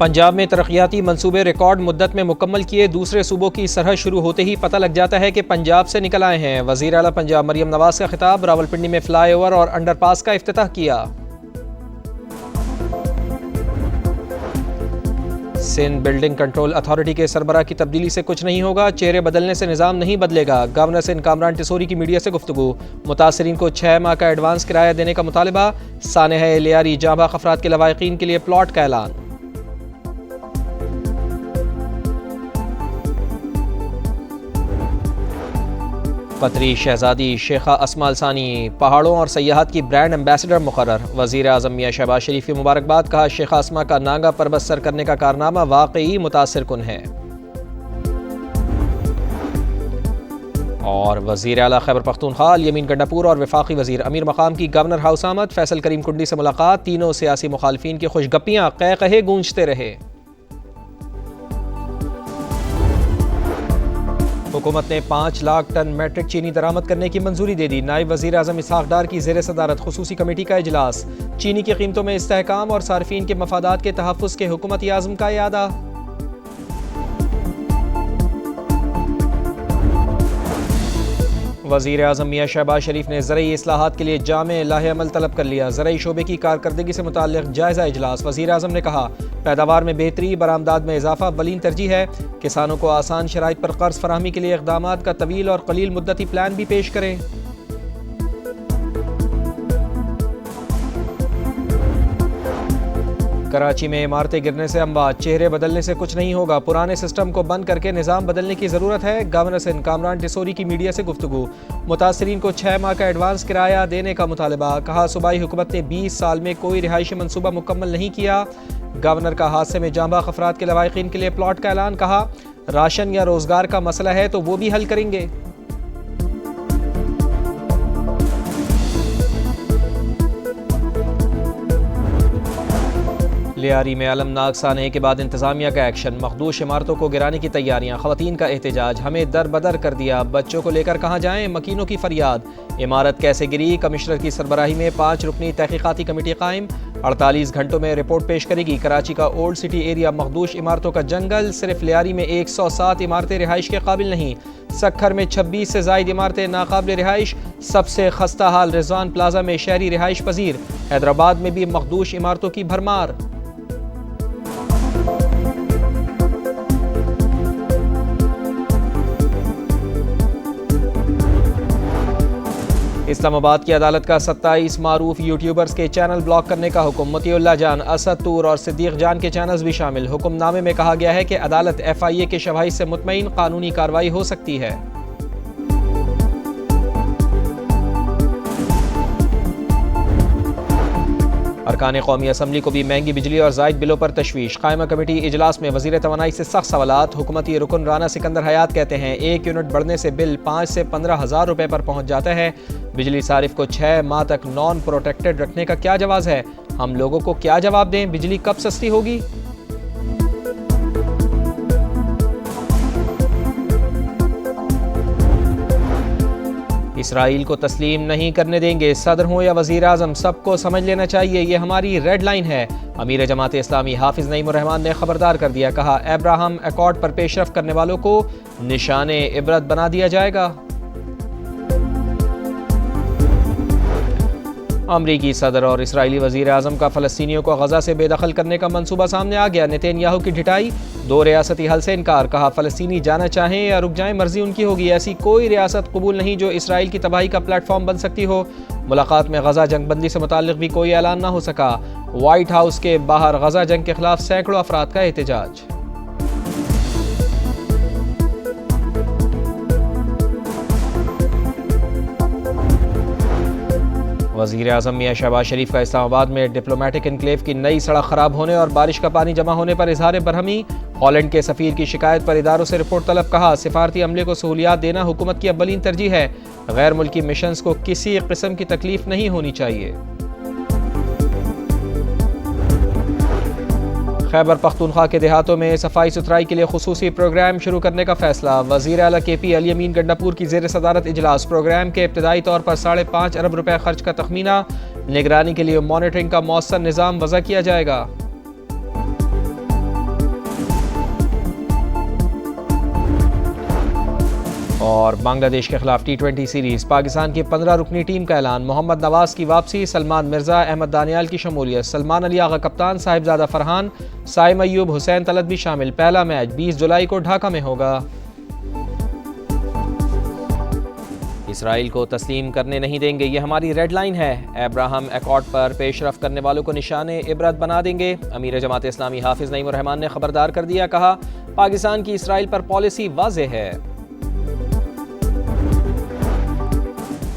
पंजाब में तरक्याती मंसूबे रिकॉर्ड मुद्दत में मुकम्मल किए, दूसरे सूबों की सरहद शुरू होते ही पता लग जाता है कि पंजाब से निकल आए हैं। वज़ीर आला पंजाब मरियम नवाज का खिताब, रावलपिंडी में फ्लाईओवर और अंडरपास का इफ्तिताह किया। सिंध बिल्डिंग कंट्रोल अथॉरिटी के सरबराह की तब्दीली से कुछ नहीं होगा, चेहरे बदलने से निज़ाम नहीं बदलेगा। गवर्नर सिंध कामरान टिसोरी की मीडिया से गुफ्तगू, मुतासरीन को 6 माह का एडवांस किराया देने का मुतालबा। सानेह लियारी जांबाज़ अफराद के लवाहिकीन के लिए प्लॉट का ऐलान। कतरी शहजादी शेखा अस्मा अल सानी पहाड़ों और सयाहत की ब्रांड एम्बेसडर मुकर्रर। वज़ीर आज़म मियां शहबाज शरीफ की मुबारकबाद, कहा शेखा अस्मा का नांगा पर्वत सर करने का कारनामा वाकई मुतासिर कुन है। और वज़ीर आला खैबर पख्तूनख्वा यमीन गंडापुर और वफाकी वज़ीर अमीर मकाम की गवर्नर हाउस आमद, फैसल करीम कुंडी से मुलाकात, तीनों सियासी मुखालिफिन की खुशगप्पियाँ कै कहे गूंजते रहे। हुकूमत ने 5 लाख टन मैट्रिक चीनी दरामद करने की मंजूरी दे दी। नायब वज़ीर आज़म इसहाक डार की ज़ेर सदारत खुसूसी कमेटी का इजलास। चीनी की कीमतों में इस्तेहकाम और सार्फिन के मफादात के तहफ़्फ़ुज़ के हुकूमती आज़म का इयादा। वज़ीर आज़म मियां शहबाज शरीफ ने ज़रई इस्लाहात के लिए जामे लाहे अमल तलब कर लिया। ज़रई शोबे की कारकर्दगी से मुताल्लिक़ जायज़ा इजलास। वज़ीर आज़म ने कहा पैदावार में बेहतरी, बरामदात में इजाफा अव्वलीन तरजीह है। किसानों को आसान शराइत पर कर्ज फराहमी के लिए इक़दामात का तवील और कलील मुद्दती प्लान भी पेश करें। कराची में इमारतें गिरने से अमवात, चेहरे बदलने से कुछ नहीं होगा, पुराने सिस्टम को बंद करके निज़ाम बदलने की ज़रूरत है। गवर्नर सिंध कामरान टिसोरी की मीडिया से गुफ्तगू, मुतासरीन को 6 माह का एडवांस किराया देने का मुतालबा। कहा सूबाई हुकूमत ने 20 साल में कोई रिहायशी मनसूबा मुकम्मल नहीं किया। गवर्नर का हादसे में जांबाज़ अफराद के लवाहिकीन के लिए प्लॉट का ऐलान। कहा राशन या रोज़गार का मसला है तो वो भी हल करेंगे। लियारी में अलमनाक साने के बाद इंतजामिया का एक्शन, मखदूश इमारतों को गिराने की तैयारियां, खवातीन का एहतजाज, हमें दर बदर कर दिया, बच्चों को लेकर कहाँ जाएं, मकीनों की फरियाद। इमारत कैसे गिरी, कमिश्नर की सरबराही में 5 रुकनी तहकीकाती कमेटी कायम, 48 घंटों में रिपोर्ट पेश करेगी। कराची का ओल्ड सिटी एरिया मखदूश इमारतों का जंगल, सिर्फ लियारी में 107 इमारतें रिहाइश के काबिल नहीं। सक्खर में 26 से ज़ायद इमारतें नाकाबिल रिहाइश। सबसे खस्ता हाल रिजवान प्लाजा में शहरी रिहाइश पजीर। हैदराबाद में भी मखदूश इमारतों की भरमार। इस्लामाबाद की अदालत का 27 मारूफ यूट्यूबर्स के चैनल ब्लॉक करने का हुक्म। मतीउल्लाह जान, असद तूर और सिद्दीक जान के चैनल्स भी शामिल। हुक्मनामे में कहा गया है कि अदालत FIA के शवाहिद से मुतमईन कानूनी कार्रवाई हो सकती है। अरकान कौमी असम्बली को भी महंगी बिजली और जायद बिलों पर तशवीश। कायमा कमेटी इजलास में वज़ीर तवानाई से सख्त सवालात। हुकूमती रुकन राना सिकंदर हयात कहते हैं 1 यूनिट बढ़ने से बिल 5 से 15,000 रुपए पर पहुंच जाता है। बिजली सारिफ को 6 माह तक नॉन प्रोटेक्टेड रखने का क्या जवाब है? हम लोगों को क्या जवाब दें? बिजली कब सस्ती होगी? इसराइल को तस्लीम नहीं करने देंगे। सदर हो या वज़ीर आज़म, सबको समझ लेना चाहिए ये हमारी रेड लाइन है। अमीर जमात इस्लामी हाफिज नईमुर रहमान ने खबरदार कर दिया। कहा अब्राहम अकॉर्ड पर पेशरफ करने वालों को निशाने इबरत बना दिया जाएगा। अमरीकी सदर और इसराइली वज़ीर आज़म का फ़लस्तीनियों को गज़ा से बेदखल करने का मंसूबा सामने आ गया। नेतन्याहू की ढिठाई, 2 रियासती हल से इनकार। कहा फ़लस्तीनी जाना चाहें या रुक जाएं मर्जी उनकी होगी, ऐसी कोई रियासत कबूल नहीं जो इसराइल की तबाही का प्लेटफॉर्म बन सकती हो। मुलाकात में गज़ा जंगबंदी से मुताल्लिक़ भी कोई ऐलान ना हो सका। वाइट हाउस के बाहर गज़ा जंग के खिलाफ सैकड़ों अफराद का एहतजाज। वज़ीर आज़म मियां शहबाज शरीफ का इस्लामाबाद में डिप्लोमेटिक इनक्लेव की नई सड़क ख़राब होने और बारिश का पानी जमा होने पर इजहार बरहमी। हॉलैंड के सफ़ीर की शिकायत पर इदारों से रिपोर्ट तलब। कहा सिफारती अमले को सहूलियात देना हुकूमत की अव्वलीन तरजीह है। गैर मुल्की मिशंस को किसी किस्म की तकलीफ नहीं होनी चाहिए। खैबर पख्तूनख्वा के देहातों में सफाई सुथराई के लिए खुसूसी प्रोग्राम शुरू करने का फैसला। वज़ीर आला KP अल यमीन गंडापुर की ज़ेर सदारत इजलास। प्रोग्राम के इब्तदाई तौर पर 5.5 अरब रुपए खर्च का तखमीना। निगरानी के लिए मॉनिटरिंग का मौसर निज़ाम वज़ा किया जाएगा। और बांग्लादेश के खिलाफ T20 सीरीज पाकिस्तान की 15 रुकनी टीम का ऐलान। मोहम्मद नवाज की वापसी, सलमान मिर्जा, अहमद दानियाल की शमूलियत, सलमान अली आगा कप्तान, साहिबजादा फरहान, साइम अयूब, हुसैन तलत भी शामिल। पहला मैच 20 जुलाई को ढाका में होगा। इसराइल को तस्लीम करने नहीं देंगे, ये हमारी रेड लाइन है। अब्राहम एकॉर्ड पर पेशरफ करने वालों को निशाने इबरत बना देंगे। अमीर जमात इस्लामी हाफिज नईम रहमान ने खबरदार कर दिया, कहा पाकिस्तान की इसराइल पर पॉलिसी वाज़ेह है।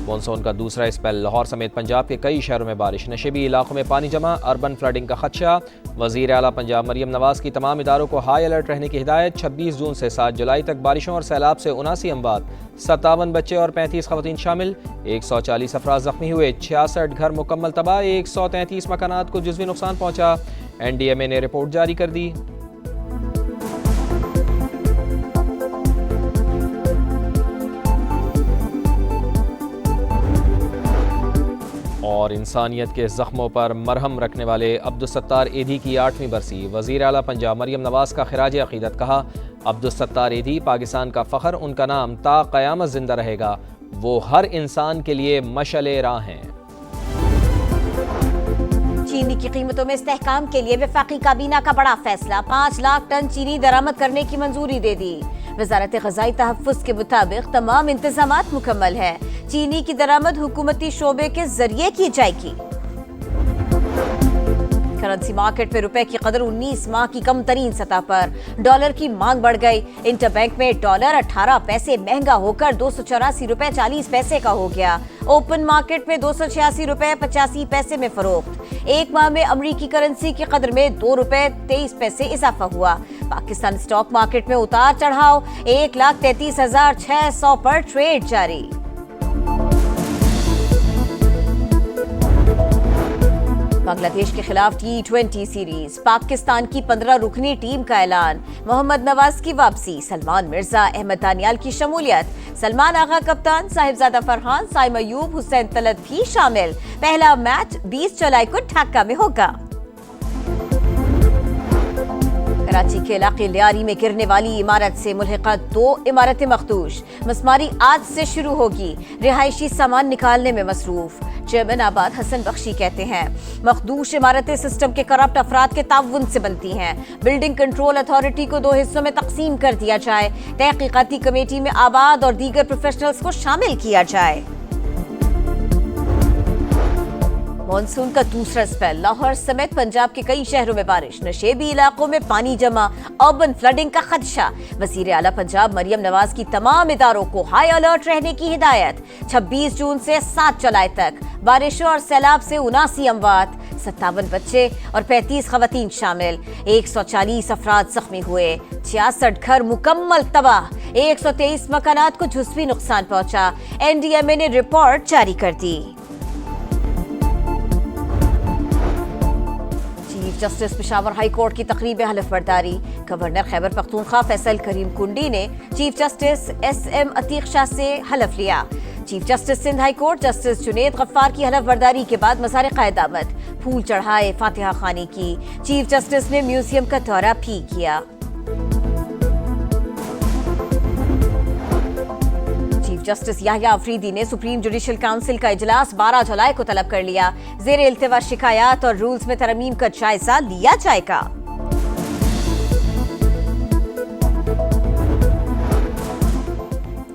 मॉनसून का दूसरा स्पेल, लाहौर समेत पंजाब के कई शहरों में बारिश, नशेबी इलाकों में पानी जमा, अर्बन फ्लडिंग का खदशा। वज़ीर आला पंजाब मरियम नवाज की तमाम इदारों को हाई अलर्ट रहने की हिदायत। 26 जून से 7 जुलाई तक बारिशों और सैलाब से 79 अमवात, 57 बच्चे और 35 खवातीन शामिल। 140 अफराद जख्मी हुए, 66 घर मुकम्मल तबाह, 133 मकानात को जुज़वी नुकसान पहुँचा। NDMA ने रिपोर्ट जारी कर दी। और इंसानियत के ज़ख्मों पर मरहम रखने वाले अब्दुलसत्तार एधी की 8वीं बरसी। वज़ीर आला पंजाब मरियम नवाज का खिराज अक़ीदत, कहा अब्दुलसत्तार एधी पाकिस्तान का फ़ख्र, उनका नाम ता क़यामत ज़िंदा रहेगा। वो हर इंसान के लिए मशअले राह हैं। चीनी की कीमतों में इस्तेहकाम के लिए वफाकी काबीना का बड़ा फैसला, 5 लाख टन चीनी दरामद करने की मंजूरी दे दी। वजारत ग़ज़ाई तहफ़्फ़ुज़ के मुताबिक तमाम इंतजामात मुकम्मल है। चीनी की दरामद हुकूमती शोबे के जरिए की जाएगी। करेंसी मार्केट में रुपए की कदर 19 माह की कम तरीन सतह पर। डॉलर की मांग बढ़ गई। इंटरबैंक में डॉलर 18 पैसे महंगा होकर 284 रुपए 40 पैसे का हो गया। ओपन मार्केट में 286 रुपए 85 पैसे में फरोख्त। एक माह में अमरीकी करेंसी की कदर में 2 रुपए 23 पैसे इजाफा हुआ। पाकिस्तान स्टॉक मार्केट में उतार चढ़ाव, 1,33,600 पर ट्रेड जारी। बांग्लादेश के खिलाफ T20 सीरीज, पाकिस्तान की 15 रुकनी टीम का ऐलान। मोहम्मद नवाज की वापसी, सलमान मिर्जा, अहमद दानियाल की शमूलियत, सलमान आगा कप्तान, साहिबजादा फरहान, साइम अयूब, हुसैन तलत भी शामिल। पहला मैच 20 जुलाई को ढाका में होगा। कराची के इलाके लियारी में गिरने वाली इमारत से मुल्हिका 2 इमारतें मखदूश। मसमारी आज से शुरू होगी। रिहायशी सामान निकालने में मसरूफ। चेयरमैन आबाद हसन बख्शी कहते हैं मखदूश इमारतें सिस्टम के करप्ट अफराद के ताउन से बनती हैं। बिल्डिंग कंट्रोल अथॉरिटी को 2 हिस्सों में तकसीम कर दिया जाए। तहकीकाती कमेटी में आबाद और दीगर प्रोफेशनल्स को शामिल किया जाए। मॉनसून का दूसरा स्पेल, लाहौर समेत पंजाब के कई शहरों में बारिश, नशेबी इलाकों में पानी जमा, अर्बन फ्लडिंग का खदशा। वज़ीर आला पंजाब मरियम नवाज की तमाम इदारों को हाई अलर्ट रहने की हिदायत। 26 जून से 7 जुलाई तक बारिशों और सैलाब से 79 अमवात, 57 बच्चे और 35 खवातीन शामिल। 140 अफराद जख्मी हुए, 66 घर मुकम्मल तबाह, 123 मकानात को जुज़वी नुकसान पहुंचा। NDMA ने रिपोर्ट जारी कर दी। जस्टिस पेशावर हाई कोर्ट की तकरीब हलफ बर्दारी। गवर्नर खैबर पख्तूनख्वा फैसल करीम कुंडी ने chief justice SM Atiq Shah से हलफ लिया। Chief justice Sindh high court justice Junaid Ghaffar की हलफ बर्दारी के बाद मज़ार क़यामत, फूल चढ़ाए, फातिहा खानी की। चीफ जस्टिस ने म्यूजियम का दौरा भी किया। जस्टिस याह्या अफरीदी ने सुप्रीम जुडिशल काउंसिल का इजलास 12 जुलाई को तलब कर लिया। ज़ेरे इल्तिवा शिकायत और रूल्स में तरमीम का जायजा लिया जाएगा।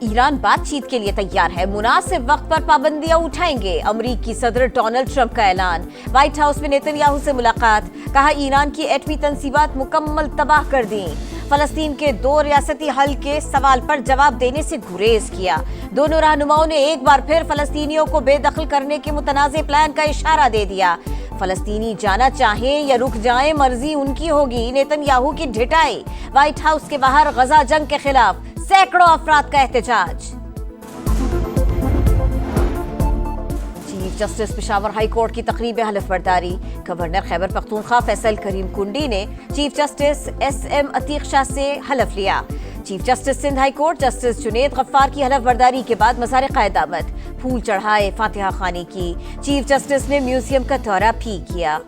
ईरान बातचीत के लिए तैयार है, मुनासिब वक्त पर पाबंदियां उठाएंगे। अमरीकी सदर डोनाल्ड ट्रंप का ऐलान। व्हाइट हाउस में नेतन्याहू से मुलाकात, कहा ईरान की एटमी तंसीबात मुकम्मल तबाह कर दी। फलस्तीन के 2 रियासती हल के सवाल पर जवाब देने से गुरेज किया। दोनों रहनुमाओं ने एक बार फिर फलस्तीनियों को बेदखल करने के मुतनाज़े प्लान का इशारा दे दिया। फलस्तीनी जाना चाहें या रुक जाएं, मर्जी उनकी होगी, नेतन्याहू की ढिठाई। व्हाइट हाउस के बाहर गजा जंग के खिलाफ सैकड़ों अफराद का एहतजाज। जस्टिस पेशावर हाई कोर्ट की तकरीब हलफ बर्दारी। गवर्नर खैबर पख्तूनख्वा फैसल करीम कुंडी ने chief justice SM Atiq Shah से हलफ लिया। Chief justice Sindh high court justice Junaid Ghaffar की हलफ बर्दारी के बाद मज़ार क़यामत, फूल चढ़ाए, फातिहा खानी की। चीफ जस्टिस ने म्यूजियम का दौरा भी किया।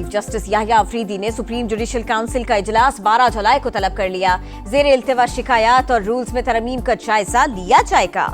चीफ जस्टिस याहिया अफरीदी ने सुप्रीम जुडिशल काउंसिल का इजलास 12 जुलाई को तलब कर लिया। जेर इल्तिवा शिकायत और रूल्स में तरमीम का जायजा लिया जाएगा।